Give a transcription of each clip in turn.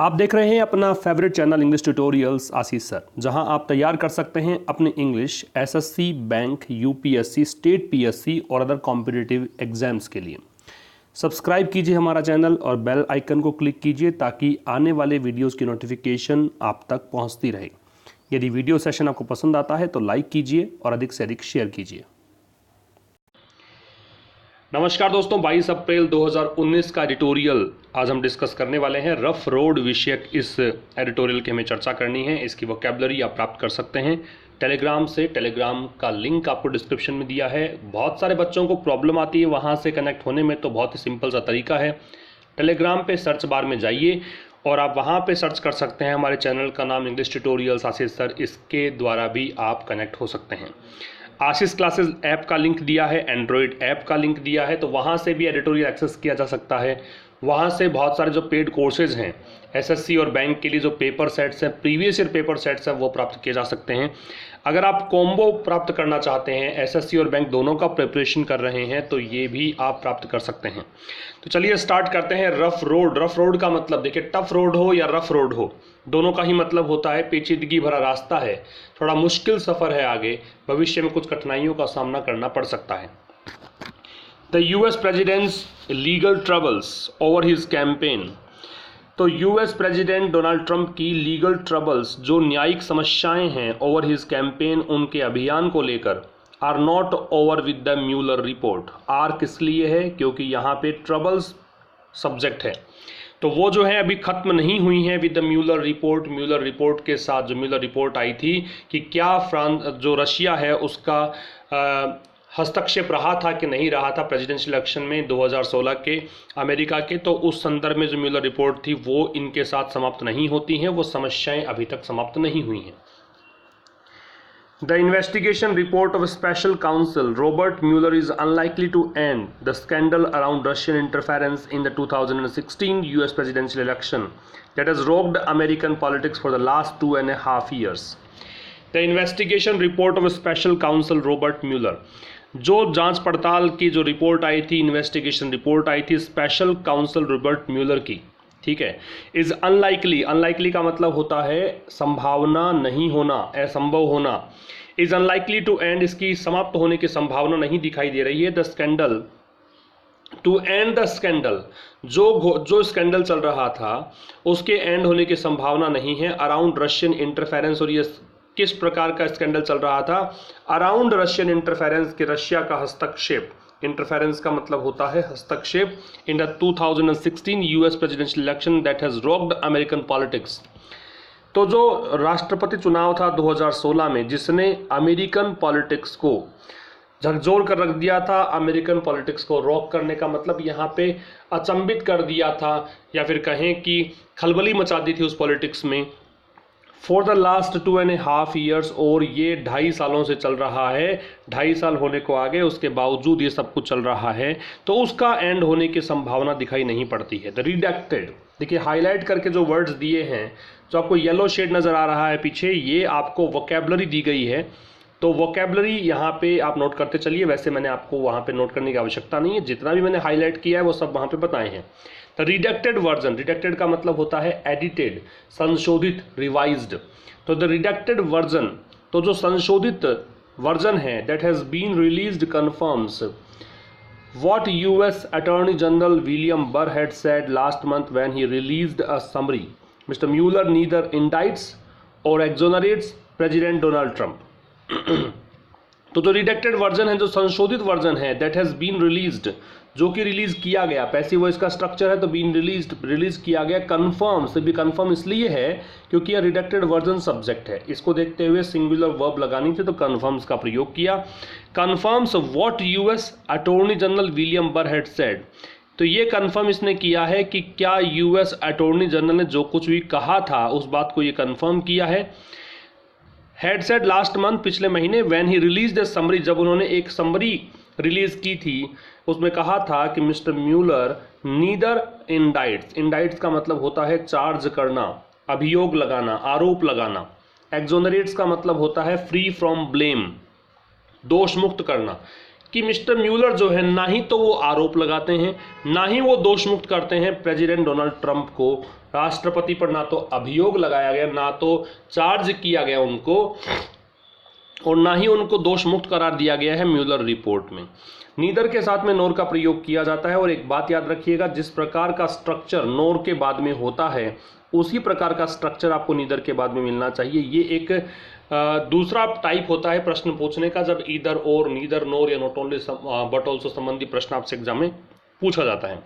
आप देख रहे हैं अपना फेवरेट चैनल इंग्लिश ट्यूटोरियल्स आशीष सर, जहां आप तैयार कर सकते हैं अपने English SSC, bank, UPSC, state PSC और अदर कॉम्पिटिटिव एग्जाम्स के लिए। सब्सक्राइब कीजिए हमारा चैनल और बेल आइकन को क्लिक कीजिए ताकि आने वाले वीडियोस की नोटिफिकेशन आप तक पहुंचती रहे। यदि वीडियो सेशन आपको पसंद आता है तो लाइक कीजिए और अधिक से अधिक शेयर कीजिए। नमस्कार दोस्तों, 22 अप्रैल 2019 का एडिटोरियल आज हम डिस्कस करने वाले हैं। रफ रोड विषयक इस एडिटोरियल की हमें चर्चा करनी है। इसकी वोकैबुलरी आप प्राप्त कर सकते हैं टेलीग्राम से। टेलीग्राम का लिंक आपको डिस्क्रिप्शन में दिया है। बहुत सारे बच्चों को प्रॉब्लम आती है वहाँ से कनेक्ट होने में, तो बहुत ही सिंपल सा तरीका है। टेलीग्राम पे सर्च बार में जाइए और आप वहाँ पे सर्च कर सकते हैं हमारे चैनल का नाम इंग्लिश ट्यूटोरियल्स आशीष सर। इसके द्वारा भी आप कनेक्ट हो सकते हैं। आशीष क्लासेस ऐप का लिंक दिया है, एंड्रॉयड ऐप का लिंक दिया है, तो वहाँ से भी एडिटोरियल एक्सेस किया जा सकता है। वहाँ से बहुत सारे जो पेड कोर्सेज हैं एसएससी और बैंक के लिए, जो पेपर सेट्स हैं, प्रीवियस ईयर पेपर सेट्स हैं, वो प्राप्त किए जा सकते हैं। अगर आप कॉम्बो प्राप्त करना चाहते हैं, एसएससी और बैंक दोनों का प्रिपरेशन कर रहे हैं, तो ये भी आप प्राप्त कर सकते हैं। तो चलिए स्टार्ट करते हैं। Rough road. रफ रोड का मतलब देखिए, टफ रोड हो या रफ रोड हो, दोनों का ही मतलब होता है पेचीदगी भरा रास्ता है, थोड़ा मुश्किल सफ़र है, आगे भविष्य में कुछ कठिनाइयों का सामना करना पड़ सकता है। The US president's legal troubles over his campaign. तो यूएस प्रेसिडेंट डोनाल्ड ट्रंप की लीगल ट्रबल्स, जो न्यायिक समस्याएं हैं, ओवर हिज कैंपेन, उनके अभियान को लेकर, are not over with the Mueller report. Are किस लिए है? क्योंकि यहाँ पे ट्रबल्स सब्जेक्ट है, तो वो जो है अभी खत्म नहीं हुई है with the Mueller report. Mueller report के साथ जो म्यूलर रिपोर्ट आई थी कि क्या फ्रांस जो रशिया है उसका हस्तक्षेप रहा था कि नहीं रहा था प्रेसिडेंशियल इलेक्शन में 2016 के अमेरिका के, तो उस संदर्भ में जो म्यूलर रिपोर्ट थी वो इनके साथ समाप्त नहीं होती हैं, वो समस्याएं अभी तक समाप्त नहीं हुई हैं। The investigation report of special counsel Robert Mueller is unlikely to end the scandal around Russian interference in the 2016 US presidential election that has rocked American politics for the last 2.5 years. The investigation report of special counsel Robert Mueller, जो जांच पड़ताल की जो report आई थी, investigation report आई थी special council Robert Muller की, ठीक है, इज अनलाइकली। अनलाइकली का मतलब होता है संभावना नहीं होना, असंभव होना। इज अनलाइकली टू एंड, इसकी समाप्त होने की संभावना नहीं दिखाई दे रही है। The scandal, to end the scandal, जो स्कैंडल चल रहा था उसके एंड होने की संभावना नहीं है। अराउंड रशियन इंटरफेरेंस, और ये किस प्रकार का स्कैंडल चल रहा था? अराउंड रशियन इंटरफेरेंस, के रशिया का हस्तक्षेप। इंटरफेरेंस का मतलब होता है हस्तक्षेप। In the 2016 US presidential election that has rocked American politics. तो जो राष्ट्रपति चुनाव था 2016 में, जिसने अमेरिकन पॉलिटिक्स को झकझोर कर रख दिया था। अमेरिकन पॉलिटिक्स को रॉक करने का मतलब यहाँ पे अचंभित कर दिया था, या फिर कहें कि खलबली मचा दी थी उस पॉलिटिक्स में। फॉर द लास्ट 2.5 years, और ये 2.5 सालों से चल रहा है। 2.5 साल होने को आगे, उसके बावजूद ये सब कुछ चल रहा है, तो उसका एंड होने की संभावना दिखाई नहीं पड़ती है। द रिडेक्टेड, देखिए हाईलाइट करके जो वर्ड्स दिए हैं, जो आपको येलो शेड नज़र आ रहा है पीछे, ये आपको वोकैबुलरी दी गई है। तो वोकैबुलरी यहाँ पे आप नोट करते चलिए। वैसे मैंने आपको वहाँ पे नोट करने की आवश्यकता नहीं है, जितना भी मैंने हाईलाइट किया है वो सब वहाँ पे बताए हैं। द रिडेक्टेड वर्जन, रिडेक्टेड का मतलब होता है एडिटेड, संशोधित, रिवाइज्ड। तो द रिडेक्टेड वर्जन, तो जो संशोधित वर्जन है, that has been released confirms what US Attorney General William Barr had said last month when he released a summary. Mr. Mueller neither indicts or exonerates President Donald Trump. तो जो रिडेक्टेड version है, जो संशोधित version है, that has been released, जो कि release किया गया, पैसिव वॉइस का स्ट्रक्चर है, तो बीन रिलीज किया गया। कन्फर्म से भी कन्फर्म इसलिए है क्योंकि यह रिडेक्टेड वर्जन सब्जेक्ट है। इसको देखते हुए सिंगुलर वर्ब लगानी थी, तो कन्फर्म्स का प्रयोग किया। Confirms what US attorney general William बर हैड सेड, तो ये कन्फर्म इसने किया है कि क्या यूएस अटॉर्नी जनरल ने जो कुछ भी कहा था उस बात को ये कन्फर्म किया है। हैड सेड लास्ट मंथ, पिछले महीने, when he release the summary, जब उन्होंने एक समरी रिलीज की थी, उसमें कहा था कि मिस्टर म्यूलर नीदर इंडाइट्स, इंडाइट्स का मतलब होता है चार्ज करना, अभियोग लगाना, आरोप लगाना। एक्सोनरेट्स का मतलब होता है फ्री फ्रॉम ब्लेम, दोष मुक्त करना। कि मिस्टर म्यूलर जो है ना ही तो वो आरोप लगाते हैं, ना ही वो दोष मुक्त करते हैं प्रेसिडेंट डोनाल्ड ट्रंप को। राष्ट्रपति पर ना तो अभियोग लगाया गया, ना तो चार्ज किया गया उनको, और ना ही उनको दोष मुक्त करार दिया गया है म्यूलर रिपोर्ट में। नीदर के साथ में नोर का प्रयोग किया जाता है। और एक बात याद रखिएगा, जिस प्रकार का स्ट्रक्चर नोर के बाद में होता है उसी प्रकार का स्ट्रक्चर आपको नीदर के बाद में मिलना चाहिए। ये एक दूसरा टाइप होता है प्रश्न पूछने का, जब ईदर और, नीदर, नोर या नॉट ओनली बट ऑल्सो संबंधी प्रश्न आपसे एग्जाम में पूछा जाता है।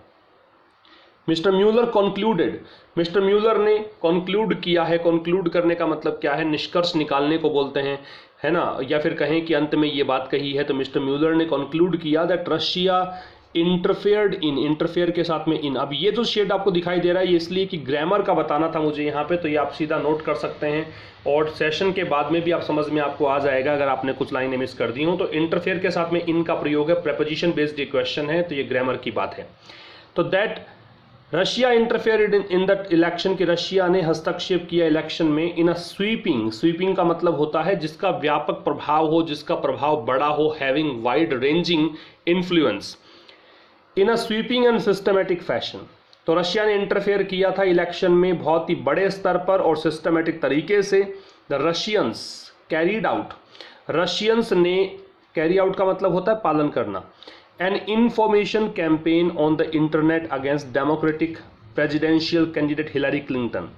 Mister Mueller concluded, mister Mueller ने कॉन्क्लूड किया है। कॉन्क्लूड करने का मतलब क्या है? निष्कर्ष निकालने को बोलते हैं, है ना, या फिर कहें कि अंत में ये बात कही है। तो मिस्टर म्यूलर ने कॉन्क्लूड किया that Russia interfered in, interfere के साथ में इन। अब ये जो शेड आपको दिखाई दे रहा है ये इसलिए कि ग्रामर का बताना था मुझे यहाँ पे, तो ये आप सीधा नोट कर सकते हैं और सेशन के बाद में भी आप समझ में आपको आ जाएगा अगर आपने कुछ लाइनें मिस कर दी हो। तो इंटरफेयर के साथ में इन का प्रयोग है, प्रेपोजिशन बेस्ड ये क्वेश्चन है, तो ये ग्रामर की बात है। तो that Russia interfered in that election, कि रशिया ने हस्तक्षेप किया इलेक्शन में, इन अ स्वीपिंग, स्वीपिंग का मतलब होता है जिसका व्यापक प्रभाव हो, जिसका प्रभाव बड़ा हो, having wide ranging influence, in a sweeping and systematic fashion. तो रशिया ने इंटरफेयर किया था इलेक्शन में बहुत ही बड़े स्तर पर और सिस्टमेटिक तरीके से। The Russians carried out, Russians ने, कैरी आउट का मतलब होता है पालन करना, an information campaign on the internet against democratic presidential candidate Hillary Clinton.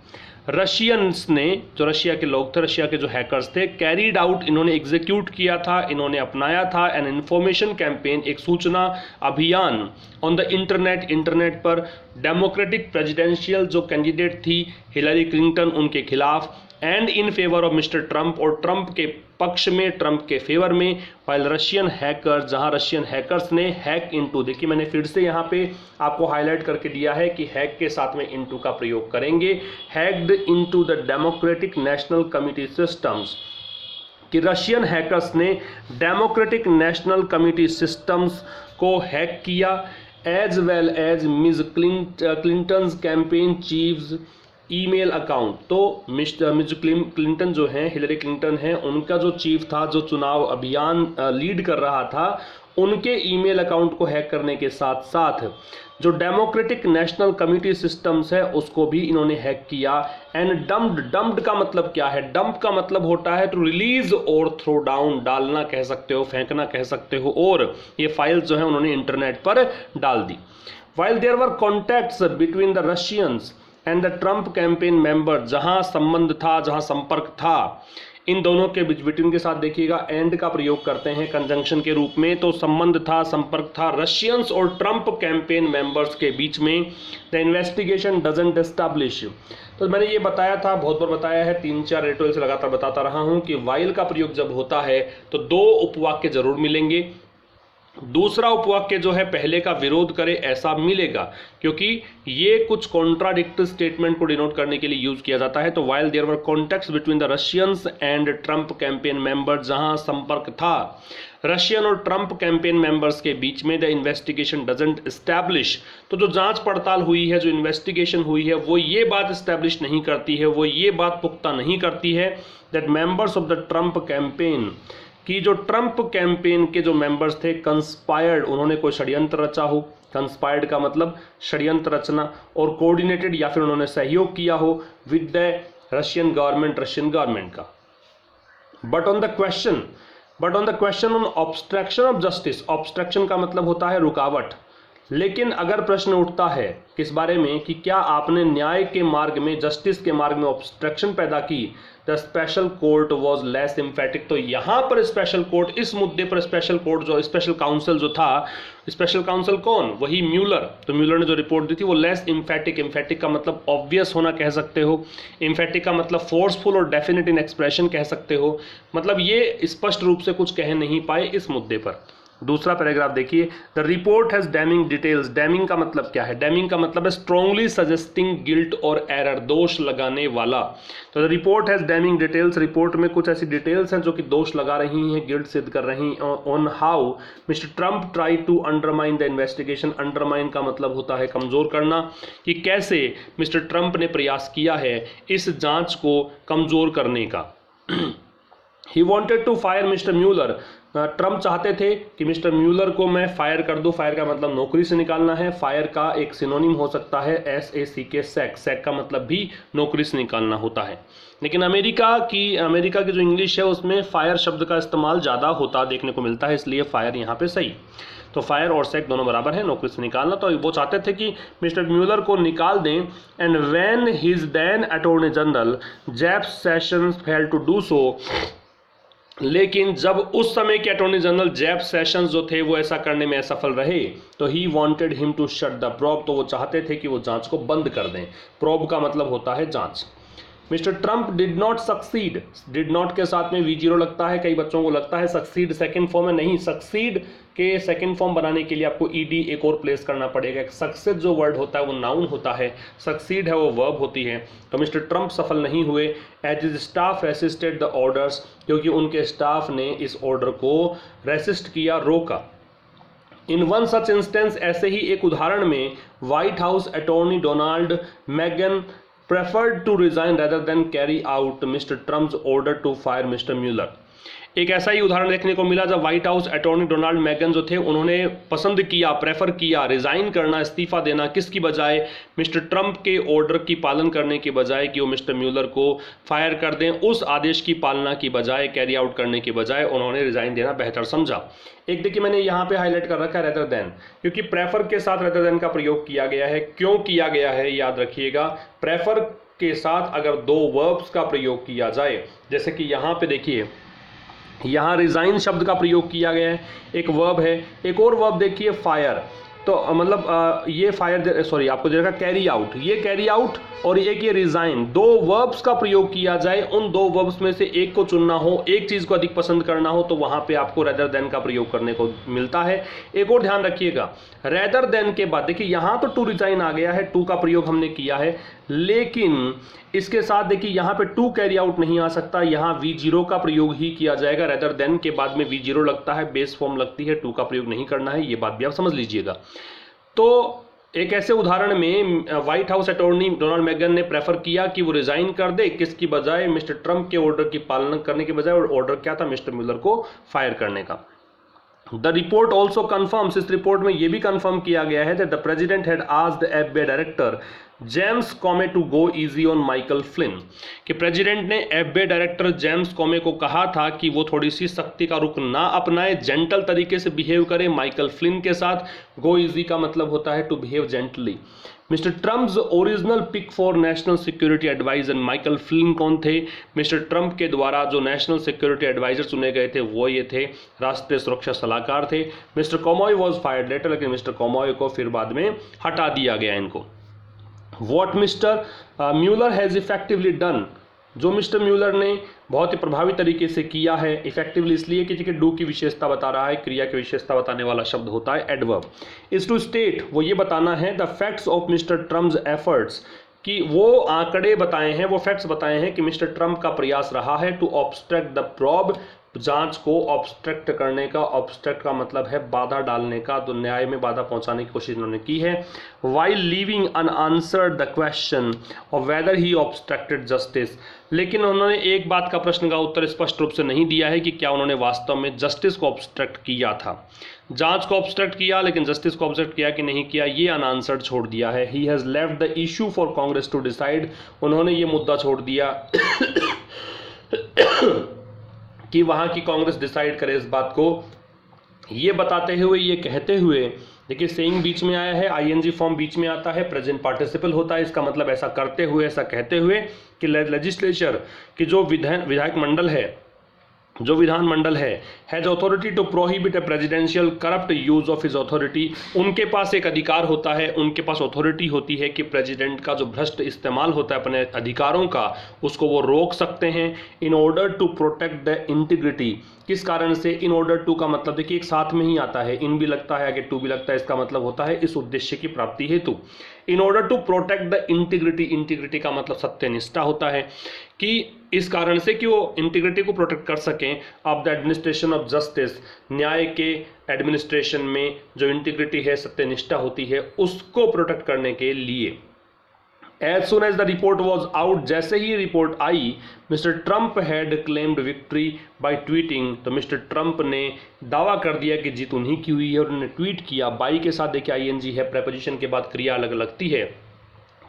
Russians ने, जो रशिया के लोग थे, रशिया के जो हैकर्स थे, कैरीड आउट, इन्होंने एग्जीक्यूट किया था, इन्होंने अपनाया था एन इंफॉर्मेशन कैंपेन, एक सूचना अभियान, ऑन द इंटरनेट, इंटरनेट पर, डेमोक्रेटिक प्रेसिडेंशियल जो कैंडिडेट थी हिलरी क्लिंटन, उनके खिलाफ, and in favour of mister Trump, और ट्रंप के पक्ष में, ट्रंप के फेवर में। वाइल रशियन हैकर्स, जहां रशियन हैकर्स ने हैक इनटू, देखिए मैंने फिर से यहां पे आपको हाईलाइट करके दिया है कि हैक के साथ में इनटू का प्रयोग करेंगे, hacked into the Democratic National Committee systems, कि रशियन हैकर्स ने डेमोक्रेटिक नेशनल कमिटी सिस्टम्स को हैक किया, as well as miss Clinton campaign chiefs email account. तो मिस क्लिंटन जो हैं, हिलरी क्लिंटन हैं, उनका जो चीफ था, जो चुनाव अभियान लीड कर रहा था, उनके ईमेल अकाउंट को हैक करने के साथ साथ जो डेमोक्रेटिक नेशनल कमिटी सिस्टम्स है उसको भी इन्होंने हैक किया। एंड डम्प्ड, डम्प्ड का मतलब क्या है? डंप का मतलब होता है टू रिलीज और थ्रो डाउन, डालना कह सकते हो, फेंकना कह सकते हो, और ये फाइल्स जो है उन्होंने इंटरनेट पर डाल दी। While there were contacts between the Russians and the Trump campaign member, जहां संबंध था, जहां संपर्क था इन दोनों के बीच, बिटवीन के साथ देखिएगा एंड का प्रयोग करते हैं कंजंक्शन के रूप में, तो संबंध था, संपर्क था रशियंस और ट्रंप कैंपेन मेंबर्स के बीच में। द इन्वेस्टिगेशन डजंट एस्टैब्लिश, तो मैंने ये बताया था, बहुत बार बताया है, 3-4 एडिटोरियल से लगातार बताता रहा हूं कि वाइल का प्रयोग जब होता है तो 2 उपवाक्य जरूर मिलेंगे। दूसरा उपवाक्य जो है पहले का विरोध करे ऐसा मिलेगा, क्योंकि ये कुछ कॉन्ट्राडिक्ट स्टेटमेंट को डिनोट करने के लिए यूज किया जाता है। तो while there were contacts between the Russians and Trump campaign members, जहां संपर्क था रशियन और ट्रंप कैंपेन मेंबर्स के बीच में, द इन्वेस्टिगेशन डजंट एस्टैब्लिश, तो जो जांच पड़ताल हुई है, जो इन्वेस्टिगेशन हुई है, वो ये बात एस्टैब्लिश नहीं करती है, वो ये बात पुख्ता नहीं करती है that members of the Trump campaign, कि जो ट्रंप कैंपेन के जो मेंबर्स थे कंस्पायर्ड, उन्होंने कोई षड्यंत्र रचा हो, कंस्पायर्ड का मतलब षड्यंत्र रचना, और कोऑर्डिनेटेड या फिर उन्होंने सहयोग किया हो with the Russian government, Russian government का। But on the question on obstruction of justice, obstruction का मतलब होता है रुकावट, लेकिन अगर प्रश्न उठता है किस बारे में कि क्या आपने न्याय के मार्ग में, जस्टिस के मार्ग में ऑब्स्ट्रक्शन पैदा की, the special court was less emphatic, तो यहां पर स्पेशल कोर्ट, इस मुद्दे पर स्पेशल कोर्ट जो, स्पेशल काउंसिल जो था, स्पेशल काउंसिल कौन? वही म्यूलर। तो म्यूलर ने जो रिपोर्ट दी थी वो लेस इम्फेटिक, इम्फेटिक का मतलब ऑब्वियस होना कह सकते हो, इम्फेटिक का मतलब फोर्सफुल और डेफिनेट इन एक्सप्रेशन कह सकते हो, मतलब ये स्पष्ट रूप से कुछ कह नहीं पाए इस मुद्दे पर। दूसरा पैराग्राफ देखिए, the report has damming details, damming का मतलब क्या है? डैमिंग का मतलब है स्ट्रॉन्गली सजेस्टिंग गिल्ट और एरर, दोष लगाने वाला। तो the report has damming details, report में कुछ ऐसी डिटेल्स हैं जो कि दोष लगा रही हैं, गिल्ट सिद्ध कर रही हैं on how mister Trump try to undermine the investigation. Undermine का मतलब होता है कमजोर करना, कि कैसे मिस्टर ट्रंप ने प्रयास किया है इस जांच को कमजोर करने का। He wanted to fire Mr. Mueller, Trump चाहते थे कि मिस्टर म्यूलर को मैं फायर कर दूं। फायर का मतलब नौकरी से निकालना है। फायर का एक सिनोनिम हो सकता है SACK, सैक। सैक का मतलब भी नौकरी से निकालना होता है। लेकिन अमेरिका की जो इंग्लिश है उसमें फायर शब्द का इस्तेमाल ज़्यादा होता देखने को मिलता है, इसलिए फायर यहाँ पे सही। तो फायर और सैक दोनों बराबर है, नौकरी से निकालना। तो वो चाहते थे कि मिस्टर म्यूलर को निकाल दें। And when his then attorney general Jeff Sessions failed to do so, लेकिन जब उस समय के अटॉर्नी जनरल जेफ सेशंस जो थे वो ऐसा करने में असफल रहे, तो he wanted him to shut the probe, तो वो चाहते थे कि वो जांच को बंद कर दें। प्रोब का मतलब होता है जांच। Mister Trump did not succeed, did not के साथ में V0 लगता है, कई बच्चों को लगता है सक्सीड सेकंड फॉर्म है, नहीं। सक्सीड के सेकंड फॉर्म बनाने के लिए आपको ED एक और प्लेस करना पड़ेगा। सक्सेस जो वर्ड होता है वो नाउन होता है, सक्सीड है वो वर्ब होती है। तो मिस्टर ट्रंप सफल नहीं हुए। As his staff resisted the orders, क्योंकि उनके स्टाफ ने इस ऑर्डर को रेसिस्ट किया, रोका। इन वन सच इंस्टेंस, ऐसे ही एक उदाहरण में, White House attorney Donald McGahn preferred to resign rather than carry out Mr. Trump's order to fire Mr. Mueller। एक ऐसा ही उदाहरण देखने को मिला जब व्हाइट हाउस अटॉर्नी डोनाल्ड मैगन जो थे उन्होंने पसंद किया, प्रेफर किया रिजाइन करना, इस्तीफा देना, किसकी बजाय, मिस्टर ट्रंप के ऑर्डर की पालन करने की बजाय कि वो मिस्टर म्यूलर को फायर कर दें, उस आदेश की पालना की बजाय, कैरी आउट करने की बजाय उन्होंने रिजाइन देना बेहतर समझा। एक देखिए मैंने यहाँ पे हाईलाइट कर रखा है रेदर देन, क्योंकि प्रेफर के साथ रेदर देन का प्रयोग किया गया है। क्यों किया गया है याद रखिएगा, प्रेफर के साथ अगर दो वर्ब्स का प्रयोग किया जाए, जैसे कि यहाँ पे देखिए, यहाँ रिजाइन शब्द का प्रयोग किया गया है, एक वर्ब है। एक और वर्ब देखिए फायर, तो मतलब ये फायर, सॉरी आपको दे रखा कैरी आउट, ये कैरी आउट और एक ये रिजाइन, दो वर्ब्स का प्रयोग किया जाए, उन दो वर्ब्स में से एक को चुनना हो, एक चीज को अधिक पसंद करना हो, तो वहां पे आपको रेदर देन का प्रयोग करने को मिलता है। एक और ध्यान रखिएगा, रेदर देन के बाद देखिए यहां तो टू रिजाइन आ गया है, टू का प्रयोग हमने किया है, लेकिन इसके साथ देखिए यहां पे टू कैरी आउट नहीं आ सकता, यहां V0 का प्रयोग ही किया जाएगा। रेदर देन के बाद में V0 लगता है, बेस फॉर्म लगती है, टू का प्रयोग नहीं करना है, ये बात भी आप समझ लीजिएगा। तो एक ऐसे उदाहरण में व्हाइट हाउस अटॉर्नी डोनाल्ड मैगन ने प्रेफर किया कि वो रिजाइन कर दे, किसकी बजाय, मिस्टर ट्रंप के ऑर्डर की पालना करने के बजाय, और ऑर्डर क्या था, मिस्टर म्यूलर को फायर करने का। द रिपोर्ट ऑल्सो कन्फर्म्स, इस रिपोर्ट में यह भी कन्फर्म किया गया है that the president had asked FBI director James Comey to go easy on Michael Flynn, कि प्रेसिडेंट ने FBI डायरेक्टर जेम्स कॉमे को कहा था कि वो थोड़ी सी सख्ती का रुख ना अपनाए, जेंटल तरीके से बिहेव करे माइकल फ्लिन के साथ। गो इजी का मतलब होता है to behave gently. Mister Trump's original pick for national security adviser, Michael Flynn कौन थे, मिस्टर ट्रंप के द्वारा जो नेशनल सिक्योरिटी एडवाइजर चुने गए थे वो ये थे, राष्ट्रीय सुरक्षा सलाहकार थे। Mister Comey was fired later, लेकिन मिस्टर कॉमॉय को फिर बाद में हटा दिया गया इनको। What mister Mueller has effectively done, जो मिस्टर म्यूलर ने बहुत ही प्रभावी तरीके से किया है, इफेक्टिवली इसलिए कि डू की विशेषता बता रहा है, क्रिया की विशेषता बताने वाला शब्द होता है एडवर्ब। इज टू स्टेट, वो ये बताना है the facts of mister Trump's efforts, कि वो आंकड़े बताए हैं, वो फैक्ट्स बताए हैं कि मिस्टर ट्रंप का प्रयास रहा है टू ऑब्स्ट्रक्ट द प्रोब, जांच को ऑब्स्ट्रक्ट करने का। ऑब्स्ट्रक्ट का मतलब है बाधा डालने का, तो न्याय में बाधा पहुंचाने की कोशिश उन्होंने की है। While leaving unanswered the question of weather he obstructed justice, लेकिन उन्होंने एक बात का प्रश्न का उत्तर स्पष्ट रूप से नहीं दिया है कि क्या उन्होंने वास्तव में जस्टिस को ऑब्स्ट्रक्ट किया था। जांच को ऑब्स्ट्रक्ट किया, लेकिन जस्टिस को ऑब्स्ट्रक्ट किया कि नहीं किया, ये अनआंसर्ड छोड़ दिया है। He has left the issue for Congress to decide, उन्होंने ये मुद्दा छोड़ दिया कि वहां की कांग्रेस डिसाइड करे इस बात को। ये बताते हुए, ये कहते हुए, देखिए सेइंग बीच में आया है, ING फॉर्म बीच में आता है, प्रेजेंट पार्टिसिपल होता है, इसका मतलब ऐसा करते हुए, ऐसा कहते हुए कि लेजिस्लेचर की जो विधायक मंडल है, जो विधानमंडल है, has authority to prohibit a presidential corrupt use of his authority, उनके पास एक अधिकार होता है, उनके पास अथॉरिटी होती है कि प्रेसिडेंट का जो भ्रष्ट इस्तेमाल होता है अपने अधिकारों का, उसको वो रोक सकते हैं। In order to protect the integrity, किस कारण से, इन ऑर्डर टू का मतलब देखिए एक साथ में ही आता है, इन भी लगता है आगे टू भी लगता है, इसका मतलब होता है इस उद्देश्य की प्राप्ति हेतु। In order to protect the integrity, integrity का मतलब सत्यनिष्ठा होता है, कि इस कारण से कि वो इंटीग्रिटी को प्रोटेक्ट कर सकें of the administration of justice, न्याय के एडमिनिस्ट्रेशन में जो इंटीग्रिटी है, सत्यनिष्ठा होती है, उसको प्रोटेक्ट करने के लिए। As soon as the report was out, जैसे ही रिपोर्ट आई, Mr Trump had claimed victory by tweeting, तो मिस्टर ट्रंप ने दावा कर दिया कि जीत उन्हीं की हुई है और उन्होंने ट्वीट किया। बाई के साथ देखिए आईएनजी है, प्रेपोजिशन के बाद क्रिया अलग लगती है,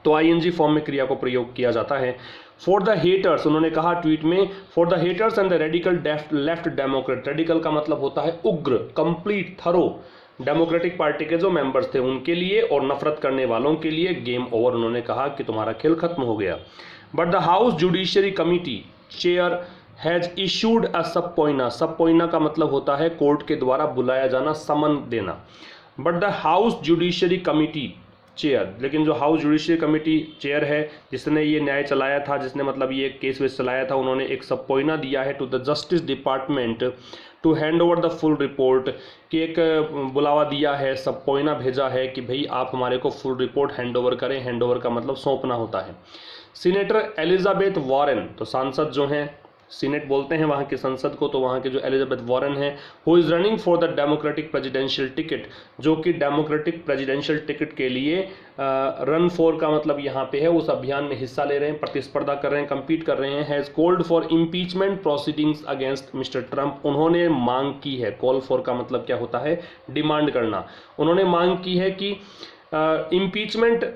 तो आईएनजी फॉर्म में क्रिया को प्रयोग किया जाता है। फॉर द हेटर्स, उन्होंने कहा ट्वीट में, for the haters and the radical left Democrat, radical का मतलब होता है उग्र, कंप्लीट, थरो, डेमोक्रेटिक पार्टी के जो मेंबर्स थे उनके लिए, और नफरत करने वालों के लिए गेम ओवर, उन्होंने कहा कि तुम्हारा खेल खत्म हो गया। But the House Judiciary Committee chair has issued a subpoena, subpoena का मतलब होता है कोर्ट के द्वारा बुलाया जाना, समन देना। But the House Judiciary Committee chair, लेकिन जो हाउस जुडिशियरी कमेटी चेयर है, जिसने ये न्याय चलाया था, जिसने मतलब ये केस वेस चलाया था, उन्होंने एक सबपोइना दिया है to the Justice Department to hand over the full report, कि एक बुलावा दिया है, सबपोइना भेजा है कि भाई आप हमारे को फुल रिपोर्ट हैंड ओवर करें। हैंड ओवर का मतलब सौंपना होता है। सीनेटर एलिजाबेथ वॉरेन, तो सांसद जो हैं, सीनेट बोलते हैं वहाँ की संसद को, तो वहाँ के जो एलिजाबेथ वॉरेन है, who is running for the democratic presidential ticket, जो कि डेमोक्रेटिक प्रेसिडेंशियल टिकट के लिए रन फॉर का मतलब यहाँ पे है, उस अभियान में हिस्सा ले रहे हैं, प्रतिस्पर्धा कर रहे हैं, compete कर रहे हैं। Has called for impeachment proceedings against mister Trump, उन्होंने मांग की है, कॉल फॉर का मतलब क्या होता है, डिमांड करना। उन्होंने मांग की है कि इम्पीचमेंट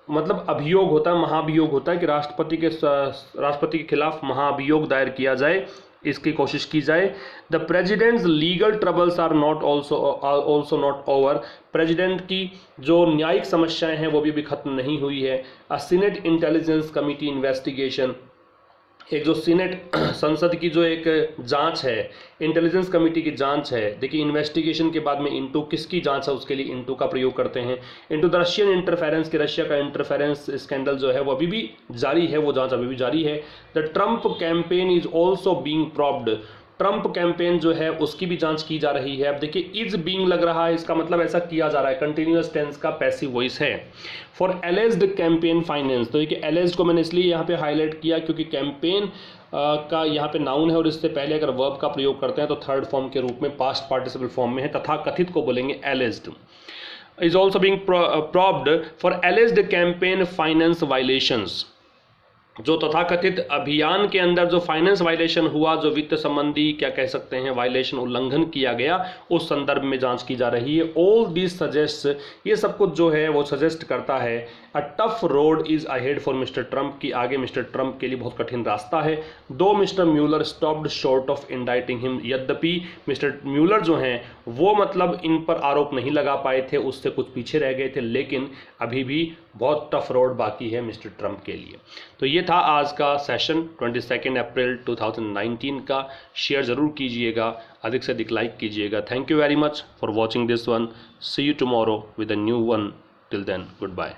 मतलब अभियोग होता है, महाभियोग होता है कि राष्ट्रपति के खिलाफ महाभियोग दायर किया जाए, इसकी कोशिश की जाए। The president's legal troubles are not also not over, president की जो न्यायिक समस्याएं हैं वो भी खत्म नहीं हुई है। अ सीनेट इंटेलिजेंस कमिटी इन्वेस्टिगेशन, एक जो सीनेट संसद की जो एक जांच है, इंटेलिजेंस कमेटी की जांच है। देखिए इन्वेस्टिगेशन के बाद में इनटू किसकी जांच है, उसके लिए इनटू का प्रयोग करते हैं। इनटू द रशियन इंटरफेरेंस, की रशिया का इंटरफेरेंस स्कैंडल जो है वो अभी भी जारी है, वो जांच अभी भी जारी है। The Trump campaign is also being probed, Trump campaign जो है उसकी भी जांच की जा रही है। अब देखिए इज बीइंग लग रहा है, इसका मतलब ऐसा किया जा रहा है, कंटिन्यूअस टेंस का पैसिव वॉइस है। फॉर एलेज्ड कैंपेन फाइनेंस, तो ये एलेज्ड को मैंने इसलिए यहाँ पे हाईलाइट किया क्योंकि कैंपेन का यहाँ पे नाउन है और इससे पहले अगर वर्ब का प्रयोग करते हैं तो थर्ड फॉर्म के रूप में पास्ट पार्टिसिपल फॉर्म में है, तथा कथित को बोलेंगे alleged. Is also being probed for alleged campaign finance violations, जो तथाकथित अभियान के अंदर जो फाइनेंस वायलेशन हुआ, जो वित्त संबंधी क्या कह सकते हैं वायलेशन, उल्लंघन किया गया, उस संदर्भ में जांच की जा रही है। ऑल दिस सजेस्ट, ये सब कुछ जो है वो सजेस्ट करता है a tough road is ahead for mister Trump, की आगे मिस्टर ट्रंप के लिए बहुत कठिन रास्ता है। Though Mr Mueller stopped short of indicting him, यद्यपि मिस्टर म्यूलर जो हैं वो मतलब इन पर आरोप नहीं लगा पाए थे, उससे कुछ पीछे रह गए थे, लेकिन अभी भी बहुत टफ रोड बाकी है मिस्टर ट्रंप के लिए। तो ये था आज का सेशन 22 अप्रैल 2019 का। शेयर ज़रूर कीजिएगा, अधिक से अधिक लाइक कीजिएगा। Thank you very much for watching this one. See you tomorrow with a new one. Till then, good bye.